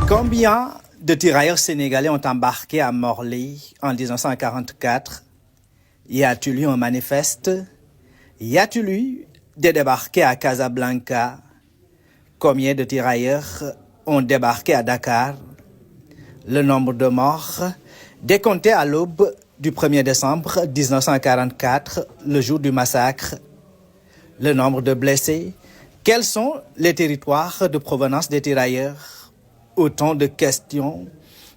Combien de tirailleurs sénégalais ont embarqué à Morlaix en 1944? Y a-t-il eu un manifeste? Y a-t-il eu des débarqués à Casablanca? Combien de tirailleurs ont débarqué à Dakar? Le nombre de morts décompté à l'aube du 1er décembre 1944, le jour du massacre. Le nombre de blessés. Quels sont les territoires de provenance des tirailleurs? Autant de questions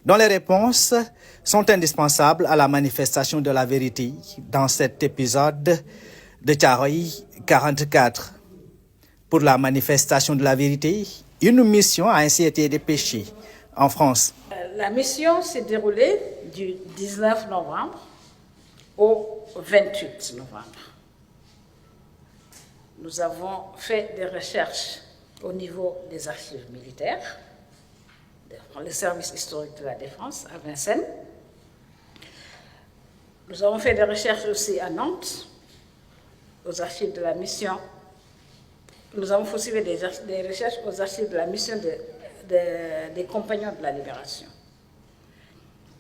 dont les réponses sont indispensables à la manifestation de la vérité dans cet épisode de Thiaroye 44. Pour la manifestation de la vérité, une mission a ainsi été dépêchée en France. La mission s'est déroulée du 19 novembre au 28 novembre. Nous avons fait des recherches au niveau des archives militaires, le service historique de la Défense à Vincennes. Nous avons fait des recherches aussi à Nantes, aux archives de la mission. Nous avons aussi fait des recherches aux archives de la mission des Compagnons de la Libération.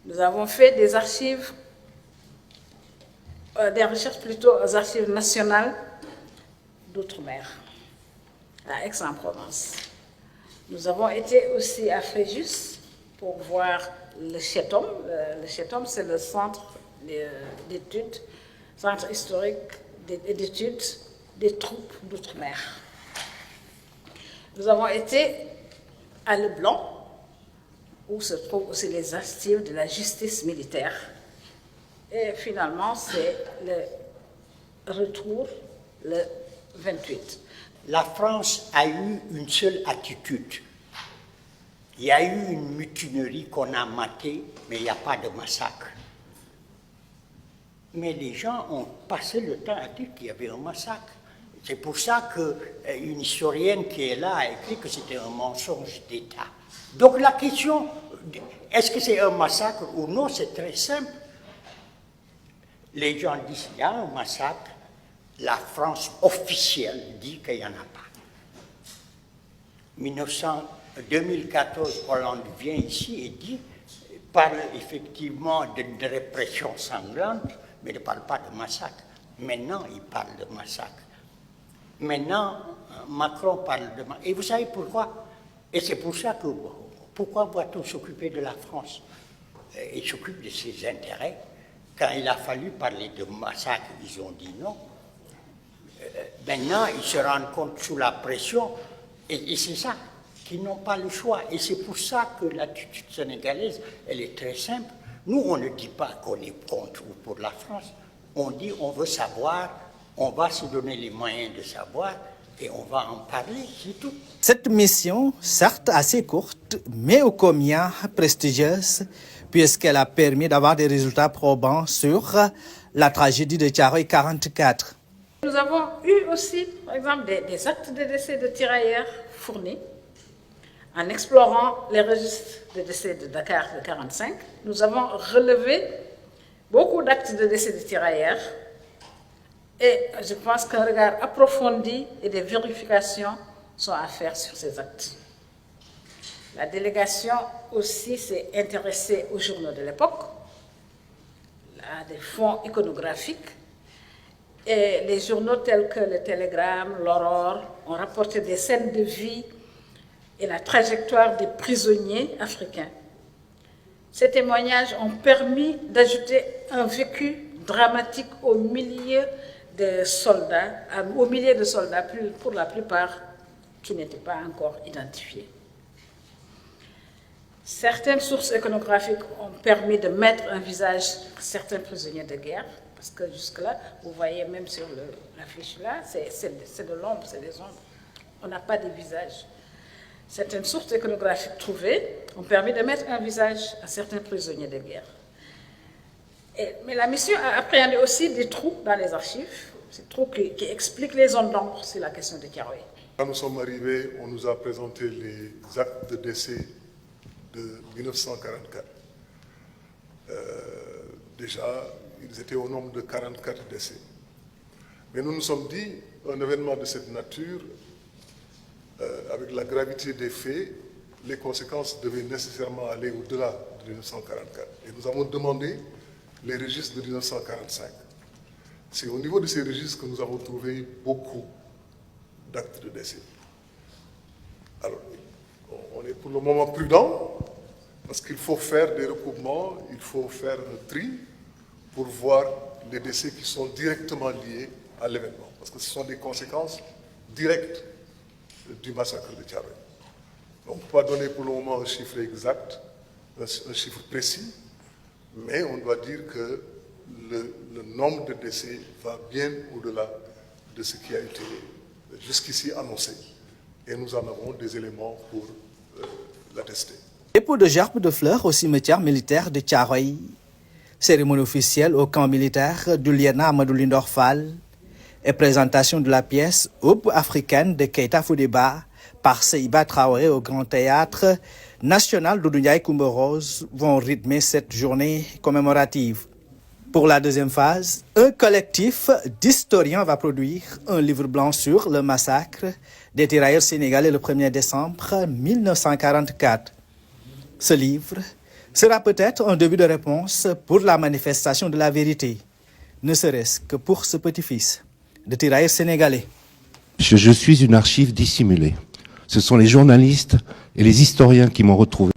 Nous avons fait des recherches plutôt aux archives nationales d'outre-mer, à Aix-en-Provence. Nous avons été aussi à Fréjus pour voir le CHETOM. Le CHETOM, c'est le centre d'études, centre historique d'études des troupes d'outre-mer. Nous avons été à Leblanc, où se trouvent aussi les archives de la justice militaire. Et finalement, c'est le retour le 28. La France a eu une seule attitude. Il y a eu une mutinerie qu'on a matée, mais il n'y a pas de massacre. Mais les gens ont passé le temps à dire qu'il y avait un massacre. C'est pour ça qu'une historienne qui est là a écrit que c'était un mensonge d'État. Donc la question, est-ce que c'est un massacre ou non, c'est très simple. Les gens disent qu'il y a un massacre. La France officielle dit qu'il n'y en a pas. 2014, Hollande vient ici et parle effectivement de répression sanglante, mais ne parle pas de massacre. Maintenant, il parle de massacre. Maintenant, Macron parle de massacre. Et vous savez pourquoi? Et c'est pour ça que, pourquoi doit-on s'occuper de la France? Il s'occupe de ses intérêts. Quand il a fallu parler de massacre, ils ont dit non. Maintenant, ils se rendent compte sous la pression, et c'est ça, qu'ils n'ont pas le choix. Et c'est pour ça que l'attitude sénégalaise, elle est très simple. Nous, on ne dit pas qu'on est contre ou pour la France. On dit on veut savoir, on va se donner les moyens de savoir, et on va en parler, c'est tout. Cette mission, certes assez courte, mais ô combien prestigieuse, puisqu'elle a permis d'avoir des résultats probants sur la tragédie de Thiaroye 44. Nous avons eu aussi, par exemple, des actes de décès de tirailleurs fournis. En explorant les registres de décès de Dakar de 1945, nous avons relevé beaucoup d'actes de décès de tirailleurs. Et je pense qu'un regard approfondi et des vérifications sont à faire sur ces actes. La délégation aussi s'est intéressée aux journaux de l'époque, à des fonds iconographiques. Et les journaux tels que le Télégramme, l'Aurore ont rapporté des scènes de vie et la trajectoire des prisonniers africains. Ces témoignages ont permis d'ajouter un vécu dramatique aux milliers de soldats, pour la plupart qui n'étaient pas encore identifiés. Certaines sources iconographiques ont permis de mettre un visage à certains prisonniers de guerre, parce que jusque-là, vous voyez même sur l'affiche là, c'est de l'ombre, c'est des ombres. On n'a pas de visage. Certaines sources iconographiques trouvées ont permis de mettre un visage à certains prisonniers de guerre. Mais la mission a appréhendé aussi des trous dans les archives, ces trous qui expliquent les zones d'ombre sur la question de Thiaroye. Quand nous sommes arrivés, on nous a présenté les actes de décès de 1944. Déjà, ils étaient au nombre de 44 décès. Mais nous nous sommes dit, un événement de cette nature, avec la gravité des faits, les conséquences devaient nécessairement aller au-delà de 1944. Et nous avons demandé les registres de 1945. C'est au niveau de ces registres que nous avons trouvé beaucoup d'actes de décès. Alors, on est pour le moment prudent, parce qu'il faut faire des recoupements, il faut faire un tri pour voir les décès qui sont directement liés à l'événement, parce que ce sont des conséquences directes du massacre de Thiaroye. On ne peut pas donner pour le moment un chiffre exact, un chiffre précis, mais on doit dire que le nombre de décès va bien au-delà de ce qui a été jusqu'ici annoncé. Et nous en avons des éléments pour l'attester. Dépôt de gerbes de fleurs au cimetière militaire de Thiaroye. Cérémonie officielle au camp militaire du lieutenant Amadou Lindor Fall et présentation de la pièce Aube africaine de Keita Foudiba par Seiba Traoré au Grand Théâtre National Doudou Ndiaye Coumba Rose vont rythmer cette journée commémorative. Pour la deuxième phase, un collectif d'historiens va produire un livre blanc sur le massacre des tirailleurs sénégalais le 1er décembre 1944. Ce livre sera peut-être un début de réponse pour la manifestation de la vérité, ne serait-ce que pour ce petit-fils de tirailleurs sénégalais. Je suis une archive dissimulée. Ce sont les journalistes et les historiens qui m'ont retrouvé.